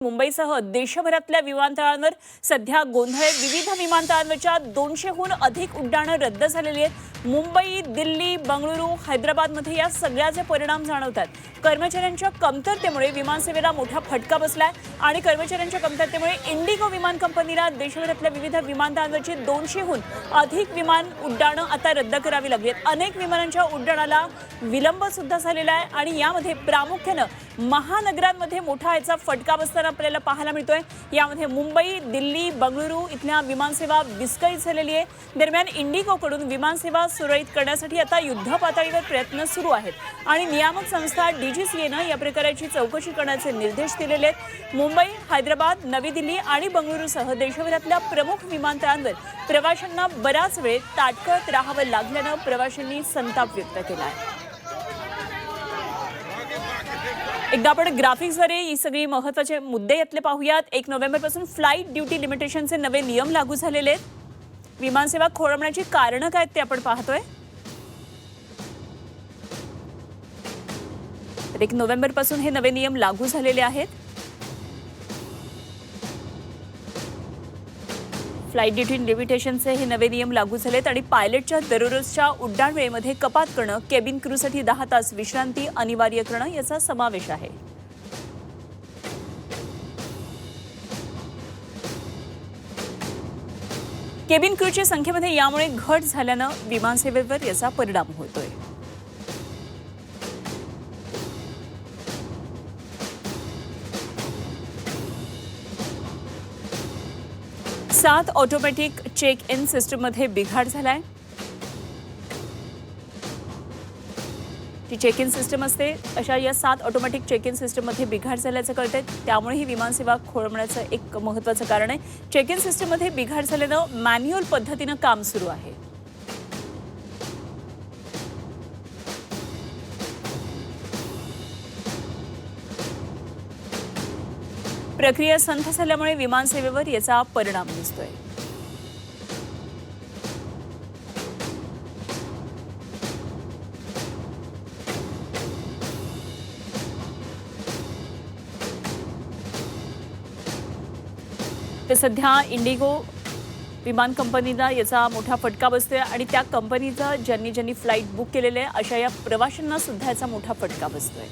मुंबईसह देशभरातल्या विमानतळांवर सध्या गोंधळ आहे। विविध विमानतळांवरच्या 200हून अधिक उड्डाणं रद्द झालेली आहेत। मुंबई, दिल्ली, बंगळुरू, हैदराबादमध्ये या सगळ्याचे परिणाम जाणवतात। कर्मचाऱ्यांच्या कमतरतेमुळे विमानसेवेला मोठा फटका बसलाय आणि कर्मचाऱ्यांच्या कमतरतेमुळे इंडिगो विमान कंपनीला देशभरातल्या विविध विमानतळांवरची 200हून अधिक विमान उड्डाणं आता रद्द करावी लागली आहेत। अनेक विमानांच्या उड्डाणाला विलंब सुद्धा झालेला आहे आणि यामध्ये प्रामुख्याने महानगरांमध्ये मोठा याचा फटका बसताना आपल्याला पाहायला मिळतोय। यामध्ये मुंबई, दिल्ली, बंगळुरू इथल्या विमानसेवा विस्कळीत झालेली आहे। दरम्यान इंडिगोकडून विमानसेवा सुरळीत करण्यासाठी आता युद्ध पातळीवर प्रयत्न सुरू आहेत आणि नियामक संस्था DGCAनं या प्रकाराची चौकशी करण्याचे निर्देश दिलेले आहेत। मुंबई, हैदराबाद, नवी दिल्ली आणि बंगळुरूसह देशभरातल्या प्रमुख विमानतळांवर प्रवाशांना बराच वेळ ताटकळत राहावं लागल्यानं प्रवाशांनी संताप व्यक्त केला आहे। एकदा आपण ग्राफिक्सद्वारे ही सगळी महत्त्वाचे मुद्दे यातले पाहूयात। 1 नोव्हेंबरपासून फ्लाइट ड्युटी लिमिटेशनचे नवे नियम लागू झालेले आहेत। विमानसेवा खोळंबण्याची कारणं काय ते आपण पाहतोय। 1 नोव्हेंबरपासून हे नवे नियम लागू झालेले आहेत। फ्लाइट ड्युटी लिमिटेशनचे हे नवे नियम लागू झालेत आणि पायलटच्या दररोजच्या उड्डाण वेळेमध्ये कपात करणं, केबिन क्रूसाठी 10 तास विश्रांती अनिवार्य करणं याचा समावेश आहे। केबिन क्रूच्या संख्येमध्ये यामुळे घट झाल्यानं विमानसेवेवर याचा परिणाम होतोय। 7 ऑटोमॅटिक चेक इन सिस्टममध्ये बिघाड झालाय। जी चेक इन सिस्टम असते अशा या 7 ऑटोमॅटिक चेक इन सिस्टममध्ये बिघाड झाल्याचं कळतंय। त्यामुळे ही विमानसेवा खोळंबण्याचं एक महत्त्वाचं कारण आहे। चेक इन सिस्टममध्ये बिघाड झाल्यानं मॅन्युअल पद्धतीनं काम सुरू आहे। प्रक्रिया संथ झाल्यामुळे विमानसेवेवर याचा परिणाम दिसतोय। तर सध्या इंडिगो विमान कंपनीला याचा मोठा फटका बसतोय आणि त्या कंपनीचा ज्यांनी फ्लाइट बुक केलेले आहे अशा या प्रवाशांना सुद्धा याचा मोठा फटका बसतोय।